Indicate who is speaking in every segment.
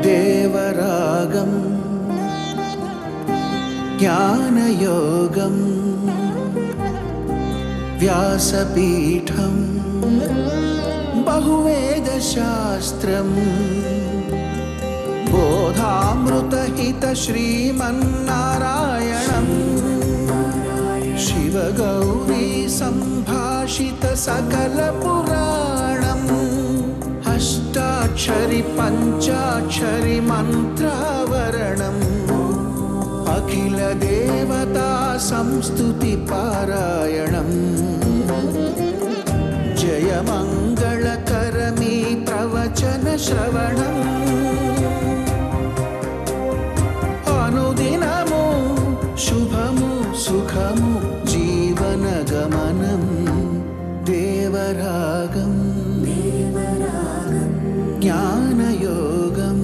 Speaker 1: దేవరాగం జ్ఞానయోగం వ్యాసపీఠం బహువేదశాస్త్రం బోధామృతహిత శ్రీమన్నారాయణం శివగౌరీ సంభాషిత సకల పురాణం అష్టాక్షరి పంచాక్షరి మంత్రావరణం అఖిల దేవతా సంస్తుతి పారాయణం జయమంగళకరమీ ప్రవచన శ్రవణం అనుదినము శుభము సుఖము జీవన గమనం దేవరాగం జ్ఞానయోగం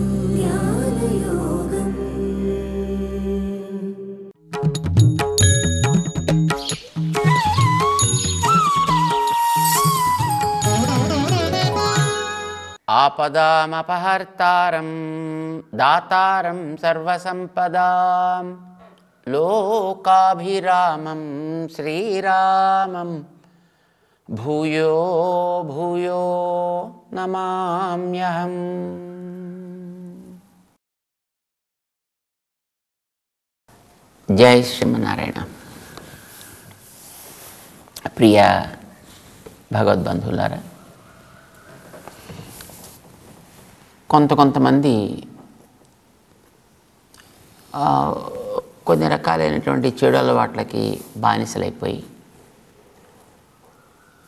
Speaker 2: ఆపదామపహర్తారం దాతారం సర్వసంపదాం లోకాభిరామం శ్రీరామం భూయో భూయో నమామ్యహం. జై శ్రీమన్నారాయణ. ప్రియ భగవద్బంధువులారా, కొంతమంది కొన్ని రకాలైనటువంటి చెడు అలవాట్లకి బానిసలైపోయి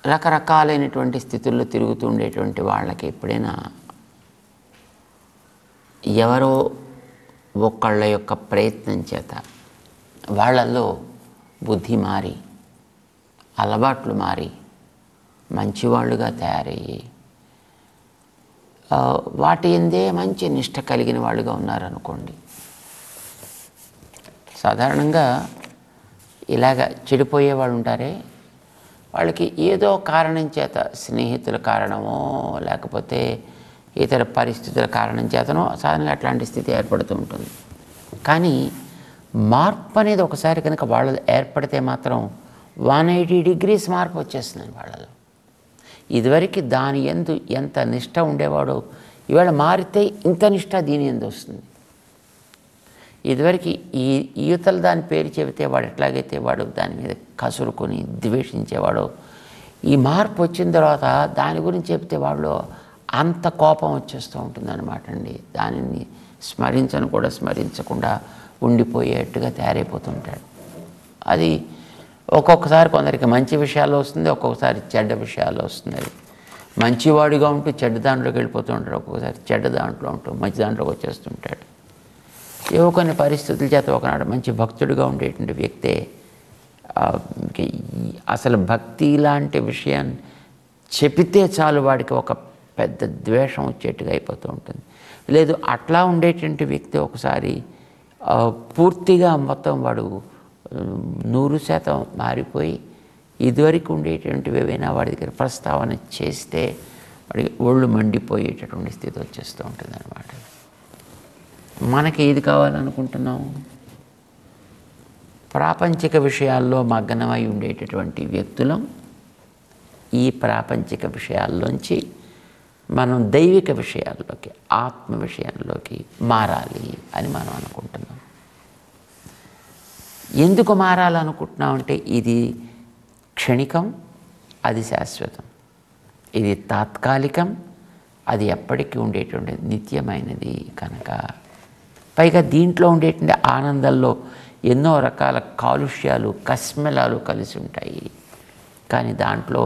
Speaker 2: రకరకాలైనటువంటి స్థితుల్లో తిరుగుతూ ఉండేటువంటి వాళ్ళకి ఎప్పుడైనా ఎవరో ఒకళ్ళ యొక్క ప్రయత్నం చేత వాళ్ళల్లో బుద్ధి మారి అలవాట్లు మారి మంచివాళ్ళుగా తయారయ్యి వాటి ఎందే మంచి నిష్ట కలిగిన వాళ్ళుగా ఉన్నారనుకోండి, సాధారణంగా ఇలాగ చెడిపోయే వాళ్ళు ఉంటారే, వాళ్ళకి ఏదో కారణం చేత, స్నేహితుల కారణమో లేకపోతే ఇతర పరిస్థితుల కారణం చేతనో సాధారణంగా అట్లాంటి స్థితి ఏర్పడుతూ ఉంటుంది. కానీ మార్పు అనేది ఒకసారి కనుక వాళ్ళలో ఏర్పడితే మాత్రం 180 degrees మార్పు వచ్చేస్తుంది వాళ్ళలో. ఇదివరకు దాని యందు ఎంత నిష్ట ఉండేవాడో ఇవాళ మారితే ఇంత నిష్ట దీని యందు వస్తుంది. ఇదివరకు యువతల దాని పేరు చెబితే వాడు ఎట్లాగైతే వాడు దాని మీద కసురుకొని ద్వేషించేవాడో, ఈ మార్పు వచ్చిన తర్వాత దాని గురించి చెబితే వాళ్ళు అంత కోపం వచ్చేస్తూ ఉంటుందన్నమాట అండి. దానిని స్మరించకుండా ఉండిపోయేట్టుగా తయారైపోతుంటాడు. అది ఒక్కొక్కసారి కొందరికి మంచి విషయాల్లో వస్తుంది, ఒక్కొక్కసారి చెడ్డ విషయాల్లో వస్తుంది. అది మంచివాడిగా ఉంటూ చెడ్డ దాంట్లోకి వెళ్ళిపోతూ ఉంటాడు, ఒక్కొక్కసారి చెడ్డ దాంట్లో ఉంటూ మంచి దాంట్లోకి వచ్చేస్తుంటాడు. ఏవో కొన్ని పరిస్థితుల చేత ఒకనాడు మంచి భక్తుడిగా ఉండేటువంటి వ్యక్తే అసలు భక్తి లాంటి విషయాన్ని చెబితే చాలు వాడికి ఒక పెద్ద ద్వేషం వచ్చేట్టుగా అయిపోతూ ఉంటుంది. లేదు అట్లా ఉండేటువంటి వ్యక్తి ఒకసారి పూర్తిగా మొత్తం వాడు 100% మారిపోయి ఇదివరకు ఉండేటువంటివి ఏవైనా వాడి దగ్గర ప్రస్తావన చేస్తే వాడికి ఒళ్ళు మండిపోయేటటువంటి స్థితి వచ్చేస్తూ ఉంటుంది అన్నమాట. మనకి ఏది కావాలనుకుంటున్నాం? ప్రాపంచిక విషయాల్లో మగ్నమై ఉండేటటువంటి వ్యక్తులం ఈ ప్రాపంచిక విషయాల్లోంచి మనం దైవిక విషయాల్లోకి, ఆత్మ విషయంలోకి మారాలి అని మనం అనుకుంటున్నాం. ఎందుకు మారాలనుకుంటున్నామంటే ఇది క్షణికం, అది శాశ్వతం. ఇది తాత్కాలికం, అది ఎప్పటికీ ఉండేటువంటి నిత్యమైనది కనుక. పైగా దీంట్లో ఉండేటువంటి ఆనందంలో ఎన్నో రకాల కాలుష్యాలు, కస్మెలాలు కలిసి ఉంటాయి. కానీ దాంట్లో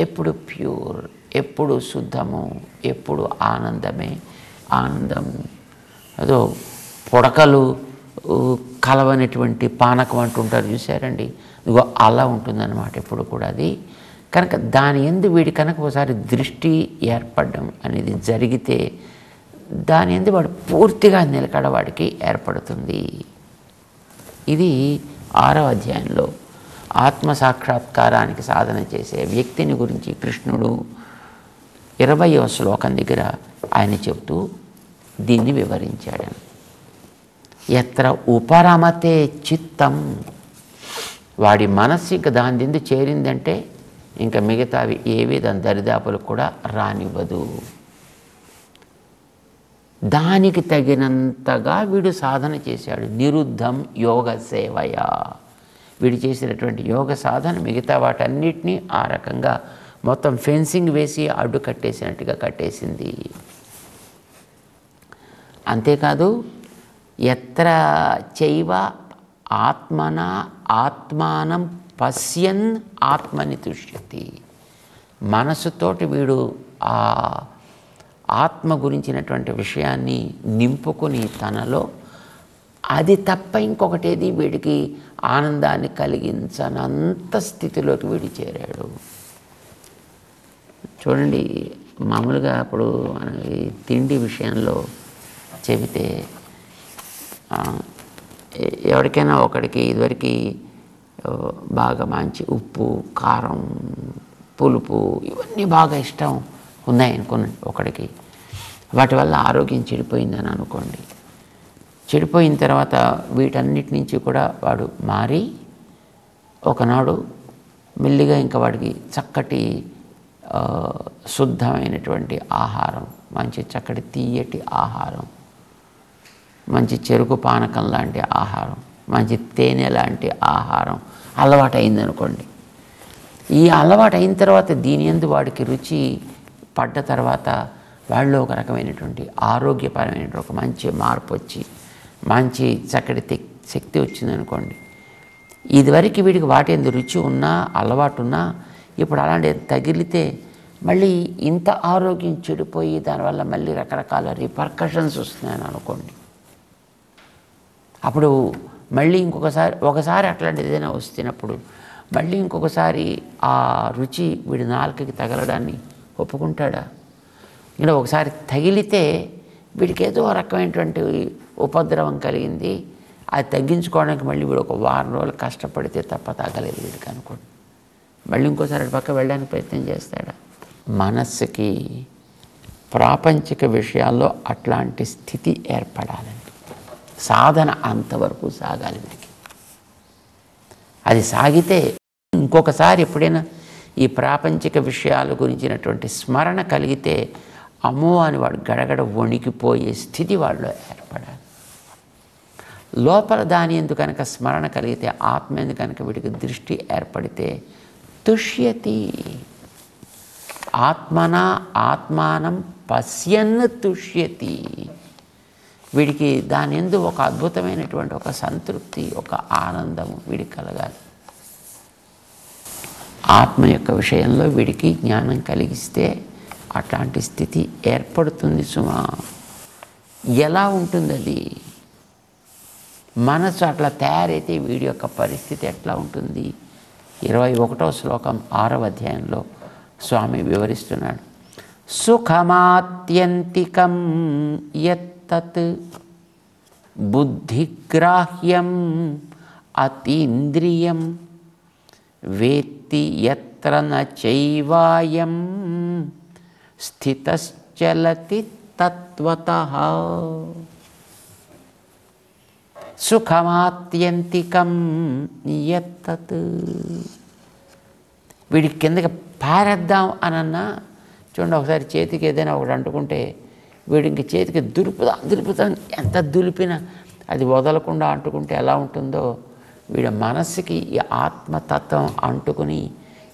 Speaker 2: ఎప్పుడు ప్యూర్, ఎప్పుడు శుద్ధము, ఎప్పుడు ఆనందమే ఆనందము. అదో పుడకలు కలవనటువంటి పానకం అంటుంటారు చూసారండి, ఇదిగో అలా ఉంటుందన్నమాట ఎప్పుడు కూడా అది. కనుక దాని యందు వీడి కనుక ఒకసారి దృష్టి ఏర్పడడం అనేది జరిగితే దాని యందు వాడు పూర్తిగా నిలకడ వాడికి ఏర్పడుతుంది. ఇది 6వ అధ్యాయంలో ఆత్మ సాక్షాత్కారానికి సాధన చేసే వ్యక్తిని గురించి కృష్ణుడు 20వ శ్లోకం దగ్గర ఆయన చెప్తూ దీన్ని వివరించాడు. ఎత్ర ఉపరమతే చిత్తం, వాడి మనస్సు ఇంకా దాని దిందు చేరిందంటే ఇంకా మిగతావి ఏవి దాని దరిదాపులకు కూడా రానివ్వదు. దానికి తగినంతగా వీడు సాధన చేశాడు. నిరుద్ధం యోగ సేవయ, వీడు చేసినటువంటి యోగ సాధన మిగతా వాటన్నిటినీ ఆ రకంగా మొత్తం ఫెన్సింగ్ వేసి అడ్డు కట్టేసినట్టుగా కట్టేసింది. అంతేకాదు ఎత్ర చైవ ఆత్మన ఆత్మానం పశ్యన్ ఆత్మని తుష్యతి, మనసుతోటి వీడు ఆ ఆత్మ గురించినటువంటి విషయాన్ని నింపుకుని తనలో అది తప్ప ఇంకొకటేది వీడికి ఆనందాన్ని కలిగించనంత స్థితిలోకి వీడి చేరాడు. చూడండి, మామూలుగా అప్పుడు మనకి తిండి విషయంలో చెబితే ఎవరికైనా ఒకడికి ఇదివరకు బాగా మంచి ఉప్పు, కారం, పులుపు ఇవన్నీ బాగా ఇష్టం ఉన్నాయనుకోండి ఒకడికి, వాటి వల్ల ఆరోగ్యం చెడిపోయిందని అనుకోండి. చెడిపోయిన తర్వాత వీటన్నిటి నుంచి కూడా వాడు మారి ఒకనాడు మెల్లిగా ఇంకా వాడికి చక్కటి శుద్ధమైనటువంటి ఆహారం, మంచి చక్కటి తీయటి ఆహారం, మంచి చెరుకు పానకం లాంటి ఆహారం, మంచి తేనె లాంటి ఆహారం అలవాటు అయిందనుకోండి. ఈ అలవాటు అయిన తర్వాత దీని యందు వాడికి రుచి పడ్డ తర్వాత వాళ్ళు ఒక రకమైనటువంటి ఆరోగ్యపరమైనటువంటి ఒక మంచి మార్పు వచ్చి మంచి చక్కటి శక్తి వచ్చిందనుకోండి. ఇదివరకు వీడికి వాటి ఎందు రుచి ఉన్నా అలవాటు ఉన్నా ఇప్పుడు అలాంటి తగిలితే మళ్ళీ ఇంత ఆరోగ్యం చెడిపోయి దానివల్ల మళ్ళీ రకరకాల రిపర్కషన్స్ వస్తున్నాయని అనుకోండి. అప్పుడు మళ్ళీ ఒకసారి అట్లాంటిది ఏదైనా వస్తున్నప్పుడు మళ్ళీ ఇంకొకసారి ఆ రుచి వీడి నాలుకకి తగలడాన్ని ఒప్పుకుంటాడా? ఇక్కడ ఒకసారి తగిలితే వీడికి ఏదో రకమైనటువంటి ఉపద్రవం కలిగింది, అది తగ్గించుకోవడానికి మళ్ళీ వీడు ఒక వారం రోజులు కష్టపడితే తప్ప తగ్గలేదు వీడికి అనుకోండి. మళ్ళీ ఇంకోసారి అటు పక్క వెళ్ళడానికి ప్రయత్నం చేస్తాడా? మనస్సుకి ప్రాపంచిక విషయాల్లో అట్లాంటి స్థితి ఏర్పడాలని సాధన అంతవరకు సాగాలి వీడికి. అది సాగితే ఇంకొకసారి ఎప్పుడైనా ఈ ప్రాపంచిక విషయాల గురించినటువంటి స్మరణ కలిగితే అమ్మో అని వాడు గడగడ వణికిపోయే స్థితి వాళ్ళలో ఏర్పడాలి. లోపల దాని ఎందుకు కనుక స్మరణ కలిగితే, ఆత్మ ఎందుకు కనుక వీడికి దృష్టి ఏర్పడితే తుష్యతి, ఆత్మన ఆత్మానం పశ్యన్ తుష్యతి, వీడికి దాని యందు ఒక అద్భుతమైనటువంటి ఒక సంతృప్తి, ఒక ఆనందము వీడికి కలగాలి. ఆత్మ యొక్క విషయంలో వీడికి జ్ఞానం కలిగిస్తే అట్లాంటి స్థితి ఏర్పడుతుంది సుమా. ఎలా ఉంటుంది అది? మనసు అట్లా తయారైతే వీడి యొక్క పరిస్థితి ఎట్లా ఉంటుంది? 21వ శ్లోకం 6వ అధ్యాయంలో స్వామి వివరిస్తున్నాడు. సుఖమాత్యంతికం యత్తత్ బుద్ధిగ్రాహ్యం అతీంద్రియం వేత్తి యత్ర న చైవాయం స్థితశ్చలతి తత్వతః. సుఖమాత్యంతికం యత్తత్, వీడి కిందకి పారేద్దాం అనన్నా చూడండి, ఒకసారి చేతికి ఏదైనా ఒకటి అంటుకుంటే వీడి ఇంక చేతికి దులుపుతాం ఎంత దులిపినా అది వదలకుండా అంటుకుంటే ఎలా ఉంటుందో, వీడి మనస్సుకి ఈ ఆత్మతత్వం అంటుకుని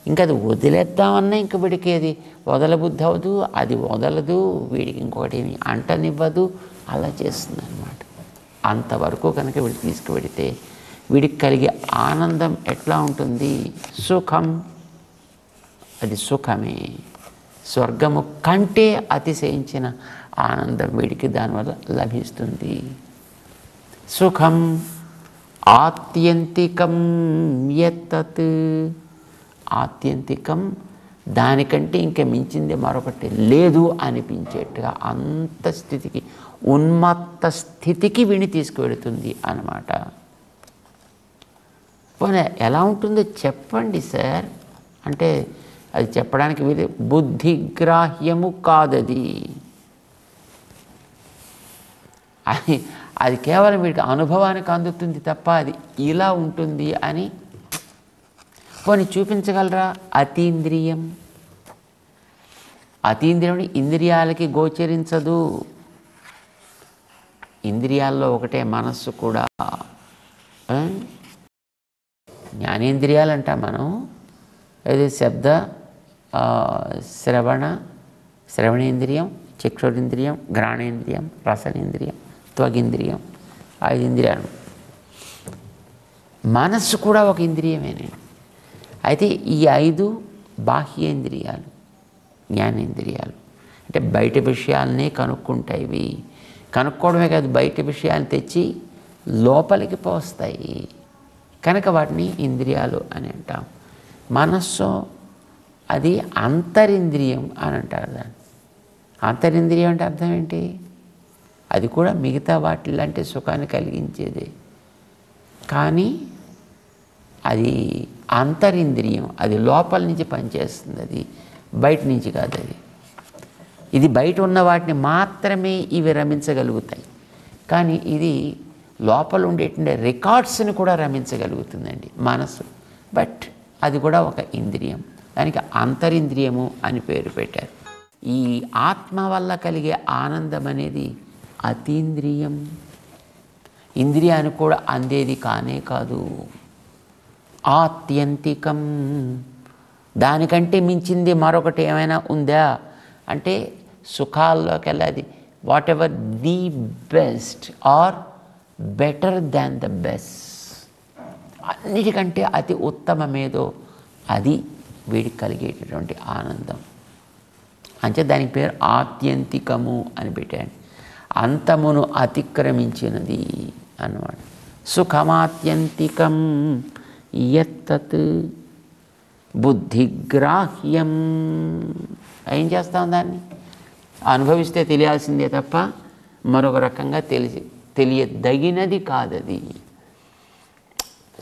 Speaker 2: ఇంకా అది వదిలేద్దామన్నా ఇంక వీడికి అది వదలబుద్ధి అవ్వదు, అది వదలదు, వీడికి ఇంకొకటి ఏమి అంటనివ్వదు, అలా చేస్తుంది అన్నమాట. అంతవరకు కనుక వీడు తీసుకువెడితే వీడికి కలిగే ఆనందం ఎట్లా ఉంటుంది? సుఖం, అది సుఖమే. స్వర్గము కంటే అతిశయించిన ఆనందం వీడికి దానివల్ల లభిస్తుంది. సుఖం ఆత్యంతికం యత్తత్, ఆత్యంతికం దానికంటే ఇంకా మించింది మరొకటి లేదు అనిపించేట్టుగా అంత స్థితికి, ఉన్మత్త స్థితికి వీడిని తీసుకువెడుతుంది అన్నమాట. పోనీ ఎలా ఉంటుందో చెప్పండి సార్ అంటే అది చెప్పడానికి వీలు బుద్ధిగ్రాహ్యము కాదది. అది కేవలం వీడికి అనుభవానికి అందుతుంది తప్ప అది ఇలా ఉంటుంది అని పోనీ చూపించగలరా? అతీంద్రియం. అతీంద్రియం ఇంద్రియాలకి గోచరించదు. ఇంద్రియాల్లో ఒకటే మనస్సు కూడా. జ్ఞానేంద్రియాలు అంటాం మనం. అది శబ్ద శ్రవణేంద్రియం, చక్షురింద్రియం, ఘ్రాణేంద్రియం, రసనేంద్రియం, త్వగింద్రియం, 5 ఇంద్రియాలు. మనస్సు కూడా ఒక ఇంద్రియమేనండి. అయితే ఈ 5 బాహ్యేంద్రియాలు, జ్ఞానేంద్రియాలు. అంటే బయట విషయాలనే కనుక్కుంటాయి. కనుక్కోవడమే కాదు, బయట విషయాలను తెచ్చి లోపలికి పోస్తాయి. కనుక వాటిని ఇంద్రియాలు అని అంటాం. మనస్సు అది అంతరింద్రియం అని అంటారు దాన్ని. అంతరింద్రియం అంటే అర్థం ఏంటి? అది కూడా మిగతా వాటిలాంటి సుఖాన్ని కలిగించేదే, కానీ అది అంతరింద్రియం. అది లోపల నుంచి పనిచేస్తుంది, అది బయట నుంచి కాదు. ఇది బయట ఉన్న వాటిని మాత్రమే ఇవి రమించగలుగుతాయి, కానీ ఇది లోపల ఉండేటువంటి రికార్డ్స్ని కూడా రమించగలుగుతుందండి మనసు. బట్ అది కూడా ఒక ఇంద్రియం, దానికి అంతరింద్రియము అని పేరు పెట్టారు. ఈ ఆత్మ వల్ల కలిగే ఆనందం అనేది అతీంద్రియం. ఇంద్రియానికి కూడా అందేది కానే కాదు. ఆత్యంతికం. దానికంటే మించింది మరొకటి ఏమైనా ఉందా అంటే సుఖాల్లోకి వెళ్ళేది whatever the best or better than the best, అన్నిటికంటే అతి ఉత్తమమేదో అది వీడికి కలిగేటటువంటి ఆనందం. అంటే దానికి పేరు ఆత్యంతికము అని పెట్టాడు. అంతమును అతిక్రమించినది అన్నమాట. సుఖమాత్యంతికం యత్తత్ బుద్ధిగ్రాహ్యం. ఏం చేస్తాం? దాన్ని అనుభవిస్తే తెలియాల్సిందే తప్ప మరొక రకంగా తెలియదగినది కాదది.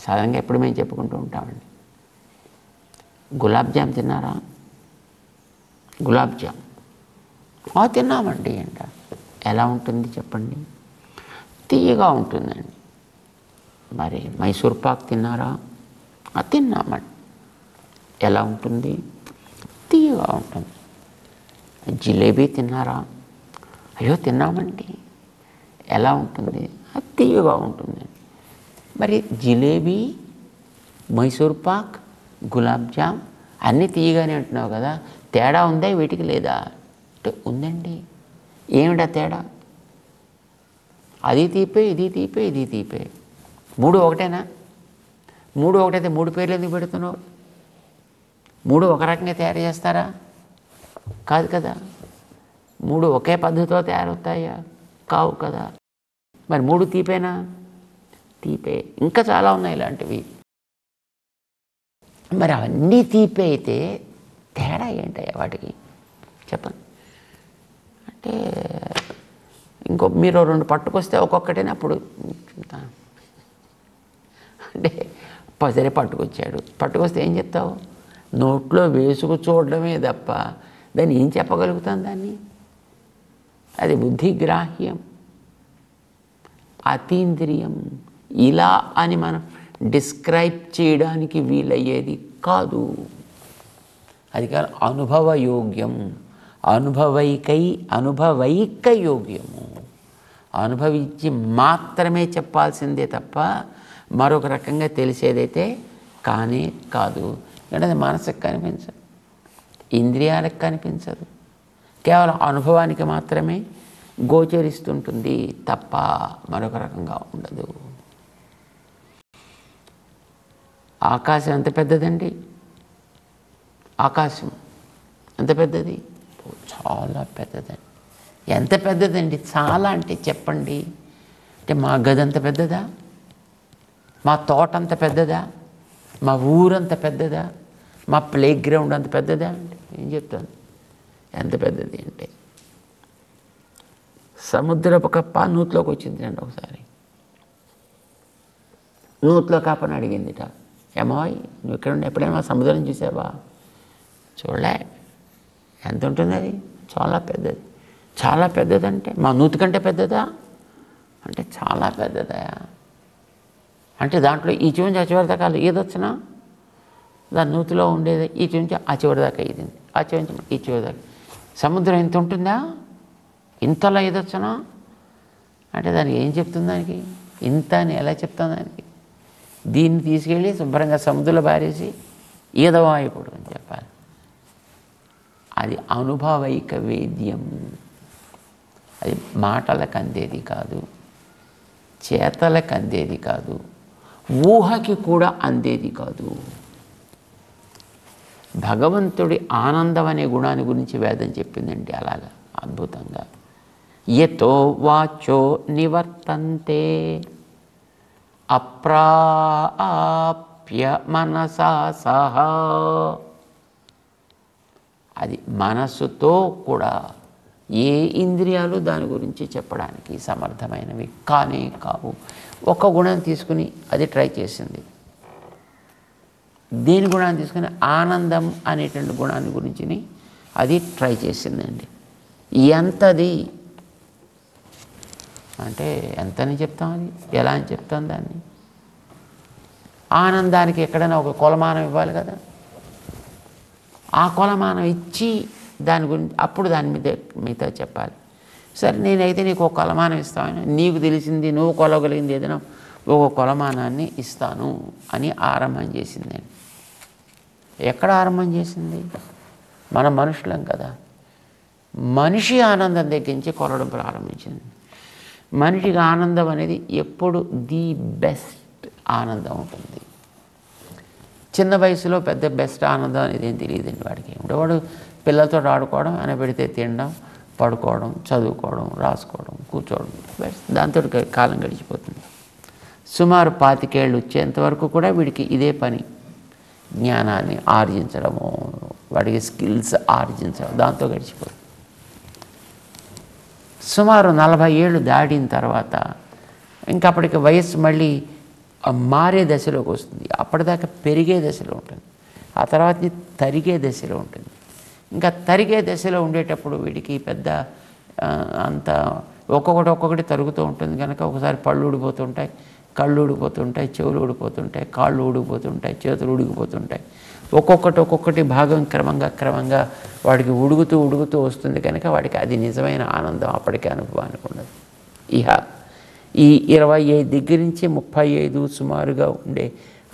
Speaker 2: సాధారణంగా ఎప్పుడు మేము చెప్పుకుంటూ ఉంటామండి, గులాబ్ జామ్ తిన్నారా? గులాబ్ జామ్ తిన్నామండి అంట. ఎలా ఉంటుంది చెప్పండి? తీయగా ఉంటుందండి. మరి మైసూర్ పాక్ తిన్నారా? తిన్నామండి. ఎలా ఉంటుంది? తీయగా ఉంటుంది. జిలేబీ తిన్నారా? అయ్యో తిన్నామండి. ఎలా ఉంటుంది? తీయగా ఉంటుంది. మరి జిలేబీ, మైసూర్ పాక్, గులాబ్ జామ్ అన్నీ తీయగానే అంటున్నావు కదా, తేడా ఉందా వీటికి లేదా అంటే ఉందండి. ఏమిటా తేడా? అది తీపే, ఇది తీపే, ఇది తీపే. 3 ఒకటేనా? 3 ఒకటైతే 3 పేర్లు ఎందుకు పెడుతున్నావు? 3 ఒక రకంగా తయారు చేస్తారా? కాదు కదా. 3 ఒకే పద్ధతితో తయారవుతాయా? కావు కదా. మరి 3 తీపేనా? తీపే. ఇంకా చాలా ఉన్నాయి ఇలాంటివి. మరి అవన్నీ తీపే అయితే తేడా ఏంటయ్యా వాటికి చెప్పండి. అంటే ఇంకో మీరు 2 పట్టుకొస్తే ఒక్కొక్కటేనే అప్పుడు అంటే సరే పట్టుకొస్తే ఏం చెప్తావు? నోట్లో వేసుకు చూడడమే తప్ప దాన్ని ఏం చెప్పగలుగుతాం దాన్ని? అది బుద్ధిగ్రాహ్యం, అతీంద్రియం. ఇలా అని మనం డిస్క్రైబ్ చేయడానికి వీలయ్యేది కాదు. అది కాదు అనుభవయోగ్యం, అనుభవైక యోగ్యము. అనుభవించి మాత్రమే చెప్పాల్సిందే తప్ప మరొక రకంగా తెలిసేదైతే కానే కాదు. ఎందుకంటే మనసుకు కనిపించదు, ఇంద్రియాలకు కనిపించదు, కేవలం అనుభవానికి మాత్రమే గోచరిస్తుంటుంది తప్ప మరొక రకంగా ఉండదు. ఆకాశం ఎంత పెద్దదండి? ఆకాశం ఎంత పెద్దది? చాలా పెద్దదండి. ఎంత పెద్దదండి? చాలా అంటే చెప్పండి. అంటే మా గది అంత పెద్దదా? మా తోట అంత పెద్దదా? మా ఊరంత పెద్దదా? మా ప్లే గ్రౌండ్ అంత పెద్దదా? అంటే ఏం చెప్తాను ఎంత పెద్దది అంటే. సముద్రపు కప్ప నూతిలోకి వచ్చింది అండి ఒకసారి. నూతిలో కప్పని అడిగిందిట, ఏమోయ్ నువ్వు ఇక్కడ ఉండి ఎప్పుడైనా సముద్రం చూసావా? చూడలే. ఎంత ఉంటుంది అది? చాలా పెద్దది. చాలా పెద్దదంటే మా నూతి కంటే పెద్దదా అంటే చాలా పెద్దదయా. అంటే దాంట్లో ఈ చివరి నుంచి ఆ చివరి దాకా ఈదొచ్చినా దాని నూతిలో ఉండేది ఈ చివరి నుంచి ఆ చివరి దాకా ఈదింది, ఆ చివరి నుంచి ఈ చివరి దాకా. సముద్రం ఇంత ఉంటుందా? ఇంతలా ఈదొచ్చినా అంటే దానికి ఏం చెప్తుంది? దానికి ఇంత అని ఎలా చెప్తాను దానికి? దీన్ని తీసుకెళ్ళి శుభ్రంగా సముద్రంలో బారేసి ఈదవా ఇప్పుడు అని చెప్పాలి. అది అనుభవైక వేద్యం. అది మాటలకు అందేది కాదు, చేతలకు అందేది కాదు, ఊహకి కూడా అందేది కాదు. భగవంతుడి ఆనందం అనే గుణాన్ని గురించి వేదం చెప్పిందండి అలాగా అద్భుతంగా. యతో వాచో నివర్తంతే అప్రాప్య మనసా సహా. అది మనసుతో కూడా ఏ ఇంద్రియాలు దాని గురించి చెప్పడానికి సమర్థమైనవి కానే కావు. ఒక గుణాన్ని తీసుకుని అది ట్రై చేసింది. దేని గుణాన్ని తీసుకుని? ఆనందం అనేటువంటి గుణాన్ని గురించి అది ట్రై చేసిందండి. ఎంతది అంటే ఎంతని చెప్తాం? అది ఎలా అని చెప్తాం దాన్ని? ఆనందానికి ఎక్కడైనా ఒక కొలమానం ఇవ్వాలి కదా. ఆ కొలమానం ఇచ్చి దాని గురించి అప్పుడు దాని మీద మిగతా చెప్పాలి. సరే నేనైతే నీకు ఒక కొలమానం ఇస్తాను, నీకు తెలిసింది నువ్వు కొలగలిగింది ఏదైనా ఒక కొలమానాన్ని ఇస్తాను అని ఆరంభం చేసింది. ఎక్కడ ఆరంభం చేసింది? మన మనుషులం కదా. మనిషి ఆనందం దగ్గర నుంచి కొలవడం ప్రారంభించింది. మనిషికి ఆనందం అనేది ఎప్పుడు ది బెస్ట్ ఆనందం ఉంటుంది. చిన్న వయసులో పెద్ద బెస్ట్ ఆనందం అనేది ఏం తెలియదండి వాడికి. వాడు పిల్లలతో ఆడుకోవడం, అనబెడితే తినడం, పడుకోవడం, చదువుకోవడం, రాసుకోవడం, కూర్చోవడం, దాంతో కాలం గడిచిపోతుంది. సుమారు 25 ఏళ్ళు వచ్చేంతవరకు కూడా వీడికి ఇదే పని. జ్ఞానాన్ని ఆర్జించడము, వాడికి స్కిల్స్ ఆర్జించడం, దాంతో గడిచిపోతుంది. సుమారు 40 ఏళ్ళు దాటిన తర్వాత ఇంకప్పటికి వయస్సు మళ్ళీ మారే దశలోకి వస్తుంది. అప్పటిదాకా పెరిగే దశలో ఉంటుంది, ఆ తర్వాత తరిగే దశలో ఉంటుంది. ఇంకా తరిగే దశలో ఉండేటప్పుడు వీడికి పెద్ద అంత ఒక్కొక్కటి తరుగుతూ ఉంటుంది కనుక ఒకసారి పళ్ళు ఊడిపోతుంటాయి, కళ్ళు ఊడిపోతుంటాయి, చెవులు ఊడిపోతుంటాయి, కాళ్ళు ఊడిపోతుంటాయి, చేతులు ఉడికిపోతుంటాయి. ఒక్కొక్కటి భాగం క్రమంగా వాడికి ఉడుగుతూ వస్తుంది కనుక వాడికి అది నిజమైన ఆనందం అప్పటికే అనుభవానికి ఉండదు. ఇహ ఈ 25 దగ్గర నుంచి 35 సుమారుగా ఉండే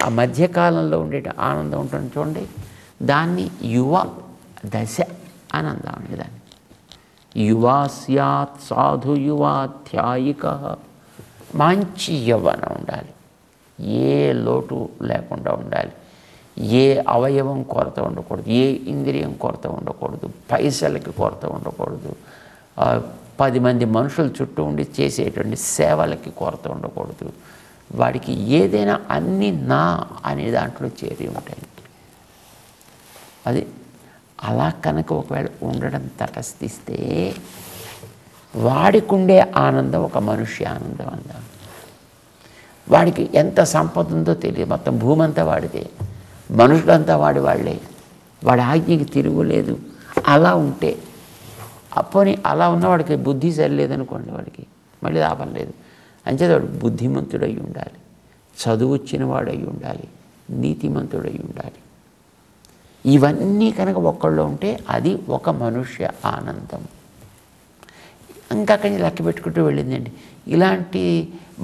Speaker 2: ఆ మధ్యకాలంలో ఉండే ఆనందం ఉంటుంది చూడండి, దాన్ని యువ దశ ఆనందం అండి. దాన్ని యువా స్యాత్ సాధు యువాధ్యాయిక. మంచి యవ్వనం ఉండాలి, ఏ లోటు లేకుండా ఉండాలి, ఏ అవయవం కొరత ఉండకూడదు, ఏ ఇంద్రియం కొరత ఉండకూడదు, పైసలకి కొరత ఉండకూడదు, 10 మంది మనుషుల చుట్టూ ఉండి చేసేటువంటి సేవలకి కొరత ఉండకూడదు. వాడికి ఏదైనా అన్నీ నా అనే దాంట్లో చేరి ఉంటాయి. అది అలా కనుక ఒకవేళ ఉండడం తటస్థిస్తే వాడికి ఉండే ఆనందం ఒక మనుష్య ఆనందం అందాం. వాడికి ఎంత సంపద ఉందో తెలియదు, మొత్తం భూమి అంతా వాడిదే, మనుషులంతా వాళ్ళే, వాడి ఆజ్ఞకి తిరుగులేదు. అలా ఉంటే అప్పని అలా ఉన్నవాడికి బుద్ధి సరిలేదనుకోండి, వాడికి మళ్ళీ లాభం లేదు. అంచేత వాడు బుద్ధిమంతుడై ఉండాలి, చదువు వచ్చిన వాడై ఉండాలి, నీతిమంతుడై ఉండాలి. ఇవన్నీ కనుక ఒక్కళ్ళు ఉంటే అది ఒక మనుష్య ఆనందం. ఇంకా అక్కడి నుంచి లెక్క పెట్టుకుంటూ వెళ్ళిందండి. ఇలాంటి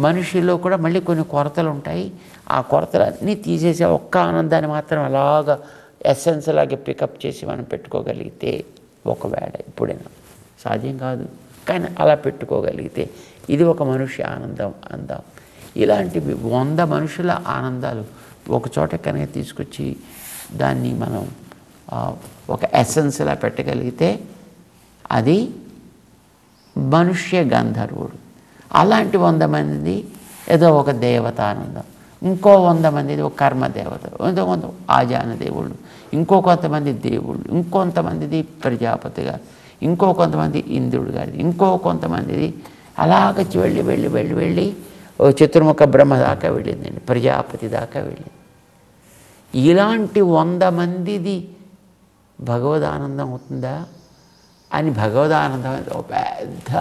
Speaker 2: మనిషిలో కూడా మళ్ళీ కొన్ని కొరతలు ఉంటాయి. ఆ కొరతలన్నీ తీసేసి ఒక్క ఆనందాన్ని మాత్రం అలాగా ఎసెన్స్ లాగా పికప్ చేసి మనం పెట్టుకోగలిగితే, ఒకవేళ ఎప్పుడైనా సాధ్యం కాదు కానీ అలా పెట్టుకోగలిగితే ఇది ఒక మనుష్య ఆనందం అందాం. ఇలాంటివి 100 మనుషుల ఆనందాలు ఒక చోట కనుక తీసుకొచ్చి దాన్ని మనం ఒక ఎసెన్స్లా పెట్టగలిగితే అది మనుష్య గంధర్వుడు. అలాంటి 100 మంది ఏదో ఒక దేవతానందం, ఇంకో 100 మంది ఒక కర్మదేవత, కొంత ఆజాన దేవుళ్ళు, ఇంకో కొంతమంది దేవుళ్ళు, ఇంకొంతమందిది ప్రజాపతి గారు, ఇంకో కొంతమంది ఇంద్రుడు గారిది, ఇంకో కొంతమందిది అలాగ వెళ్ళి చతుర్ముఖ బ్రహ్మ దాకా వెళ్ళిందండి, ప్రజాపతి దాకా వెళ్ళింది. ఇలాంటి 100 మందిది భగవదానందం అవుతుందా అని భగవదానందం ఒక పెద్ద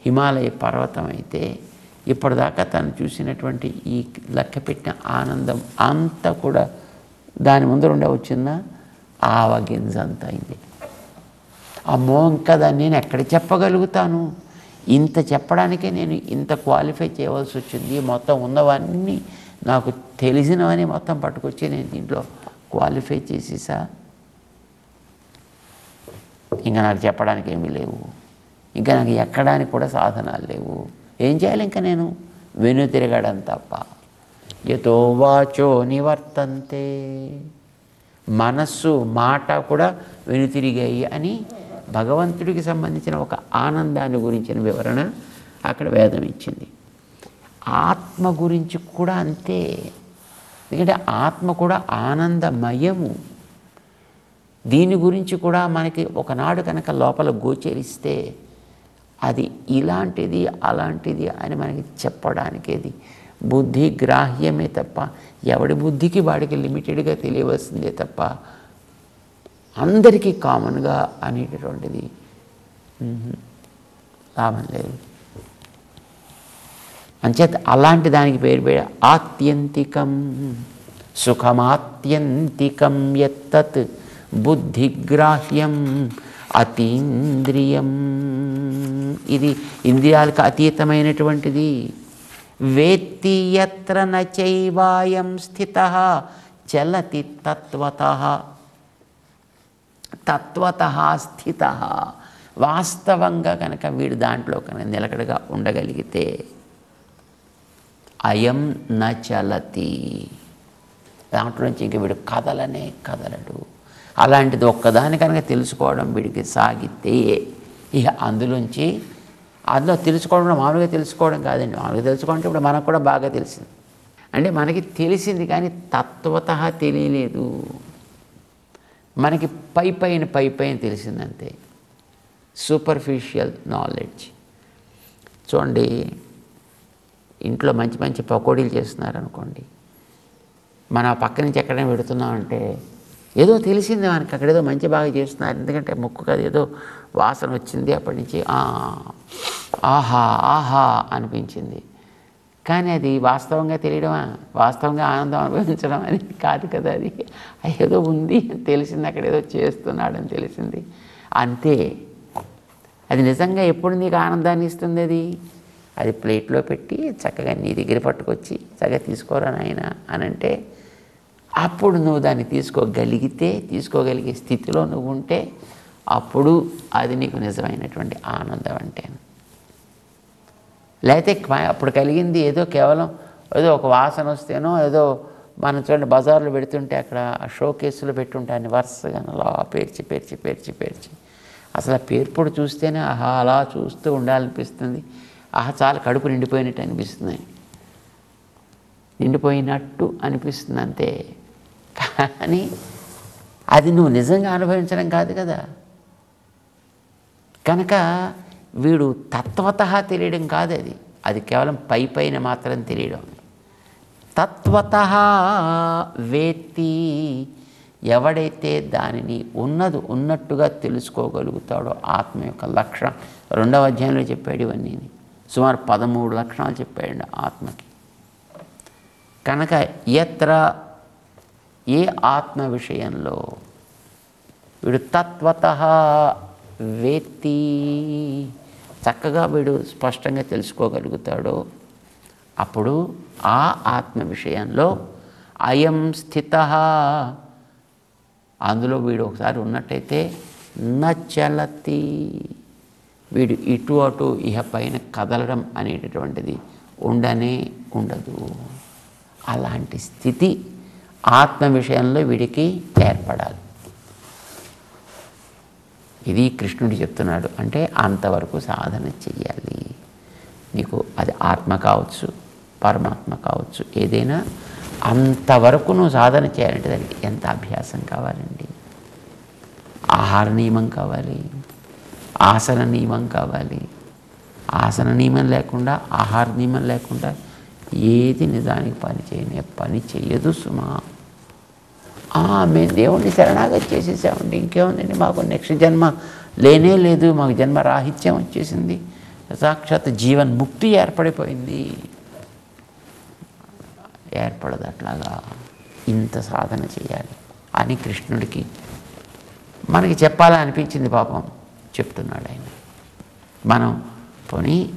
Speaker 2: హిమాలయ పర్వతం అయితే ఇప్పటిదాకా తను చూసినటువంటి ఈ లెక్కపెట్టిన ఆనందం అంతా కూడా దాని ముందర ఉండే వచ్చిందా ఆవగింజ అంత అయింది. అమ్మో ఇంకా దాన్ని నేను ఎక్కడ చెప్పగలుగుతాను, ఇంత చెప్పడానికే నేను ఇంత క్వాలిఫై చేయవలసి వచ్చింది. మొత్తం ఉన్నవన్నీ నాకు తెలిసినవని మొత్తం పట్టుకొచ్చి నేను దీంట్లో క్వాలిఫై చేసేసా. ఇంకా నాకు చెప్పడానికి ఏమీ లేవు, ఇంకా నాకు ఎక్కడానికి కూడా సాధనాలు లేవు. ఏం చేయాలి ఇంకా నేను? వెనుతిరగడం తప్ప. యతో వాచో నివర్తంతే, మనస్సు మాట కూడా వెనుతిరిగాయి అని భగవంతుడికి సంబంధించిన ఒక ఆనందాన్ని గురించిన వివరణ అక్కడ వేదం ఇచ్చింది. ఆత్మ గురించి కూడా అంతే. ఎందుకంటే ఆత్మ కూడా ఆనందమయము. దీని గురించి కూడా మనకి ఒకనాడు కనుక లోపల గోచరిస్తే అది ఇలాంటిది అలాంటిది అని మనకి చెప్పడానికి అది బుద్ధి గ్రాహ్యమే తప్ప, ఎవడి బుద్ధికి వాడికి లిమిటెడ్గా తెలియవలసిందే తప్ప అందరికీ కామన్గా అనేటటువంటిది లాభం లేదు. అంచేత అలాంటి దానికి పేరు ఆత్యంతికం సుఖమాత్యంతికం యత్తత్ బుద్ధిగ్రాహ్యం అతీంద్రియం. ఇది ఇంద్రియాలకు అతీతమైనటువంటిది. వేత్తి యత్ర నచైవాయం స్థితః చలతి తత్వతః. తత్వతః స్థితః, వాస్తవంగా కనుక వీడు దాంట్లో కనుక నిలకడగా ఉండగలిగితే అయం న చలతి, దాంట్లో నుంచి ఇంక వీడు కదలనే కదలడు. అలాంటిది ఒక్కదాని కనుక తెలుసుకోవడం వీడికి సాగితే ఇక అందులో తెలుసుకోవడం మామూలుగా తెలుసుకోవడం కాదండి. మామూలుగా తెలుసుకోవడం ఇప్పుడు మనకు కూడా బాగా తెలిసింది. అంటే మనకి తెలిసింది కానీ తత్వతః తెలియలేదు. మనకి పైపైన తెలిసిందంతే, సూపర్ఫిషియల్ నాలెడ్జ్. చూడండి, ఇంట్లో మంచి మంచి పకోడీలు చేస్తున్నారనుకోండి, మన పక్క నుంచి ఎక్కడైనా పెడుతున్నామంటే ఏదో తెలిసింది మనకి, అక్కడేదో మంచి బాగా చేస్తున్నారు. ఎందుకంటే ముక్కు కదా ఏదో వాసన వచ్చింది, అప్పటి నుంచి ఆహా ఆహా అనిపించింది. కానీ అది వాస్తవంగా తెలియడమా, వాస్తవంగా ఆనందం అనుభవించడం అని కాదు కదా. అది ఏదో ఉంది అని తెలిసింది, అక్కడ ఏదో చేస్తున్నాడని తెలిసింది అంతే. అది నిజంగా ఎప్పుడు నీకు ఆనందాన్ని ఇస్తుంది? అది ప్లేట్లో పెట్టి చక్కగా నీ దగ్గర పట్టుకొచ్చి చక్కగా తీసుకోరా నాయన అని అంటే అప్పుడు నువ్వు దాన్ని తీసుకోగలిగే స్థితిలో నువ్వు ఉంటే అప్పుడు అది నీకు నిజమైనటువంటి ఆనందం అంటే. లేకపోతే అప్పుడు కలిగింది ఏదో కేవలం ఏదో ఒక వాసన వస్తేనో ఏదో మనం చూడండి బజార్లో పెడుతుంటే అక్కడ షో కేసులో పెట్టుంటాయని వరుసగా అలా పేర్చి అసలు ఆ పేర్పుడు చూస్తేనే ఆహా అలా చూస్తూ ఉండాలనిపిస్తుంది. ఆహా చాలా కడుపు నిండిపోయినట్టు అనిపిస్తుంది, నిండిపోయినట్టు అనిపిస్తుంది అంతే. కానీ అది నువ్వు నిజంగా అనుభవించడం కాదు కదా. కనుక వీడు తత్వతః తెలియడం కాదు, అది కేవలం పైన మాత్రం తెలియడం. తత్వతః వేత్తి, ఎవడైతే దానిని ఉన్నట్టుగా తెలుసుకోగలుగుతాడో ఆత్మ యొక్క లక్షణం. 2వ అధ్యాయంలో చెప్పాడు ఇవన్నీ, సుమారు 13 లక్షణాలు చెప్పాడు ఆత్మకి. కనుక ఏ ఆత్మ విషయంలో వీడు తత్వతః వేత్తి, చక్కగా వీడు స్పష్టంగా తెలుసుకోగలుగుతాడో అప్పుడు ఆ ఆత్మ విషయంలో అయం స్థితః, అందులో వీడు ఒకసారి ఉన్నట్టయితే నచలతి, వీడు ఇటు అటు ఇహ పైన కదలడం అనేటటువంటిది ఉండదు. అలాంటి స్థితి ఆత్మ విషయంలో వీడికి ఏర్పడాలి. ఇది కృష్ణుడు చెప్తున్నాడు. అంటే అంతవరకు సాధన చెయ్యాలి. నీకు అది ఆత్మ కావచ్చు, పరమాత్మ కావచ్చు, ఏదైనా అంతవరకు నువ్వు సాధన చేయాలంటే దానికి ఎంత అభ్యాసం కావాలండి. ఆహార నియమం కావాలి, ఆసన నియమం కావాలి. ఆసన నియమం లేకుండా, ఆహార నియమం లేకుండా ఏది నిజానికి పని చేయదు సుమా. మేము దేవుణ్ణి శరణాగతి చేసేసామండి, ఇంకేముందండి, మాకు నెక్స్ట్ జన్మ లేనే లేదు, మాకు జన్మ రాహిత్యం వచ్చేసింది, సాక్షాత్ జీవన్ముక్తి ఏర్పడిపోయింది. ఏర్పడదు అట్లాగా, ఇంత సాధన చేయాలి అని కృష్ణుడికి మనకి చెప్పాలని అనిపించింది. పాపం చెప్తున్నాడు ఆయన. మనం పోనీ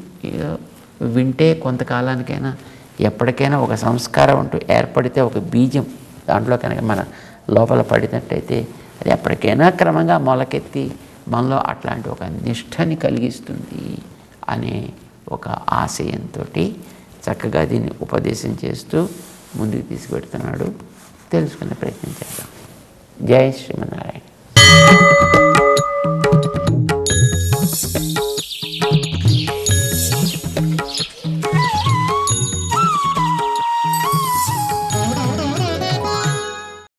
Speaker 2: వింటే కొంతకాలానికైనా ఎప్పటికైనా ఒక సంస్కారం అంటూ ఏర్పడితే, ఒక బీజం దాంట్లో కనుక మన లోపల పడినట్టయితే అది ఎప్పటికైనా క్రమంగా మొలకెత్తి మనలో అట్లాంటి ఒక నిష్ఠని కలిగిస్తుంది అనే ఒక ఆశయంతో చక్కగా దీన్ని ఉపదేశం చేస్తూ ముందుకు తీసుకువెడుతున్నాడు. తెలుసుకునే ప్రయత్నం చేద్దాం. జై శ్రీమన్నారాయణ.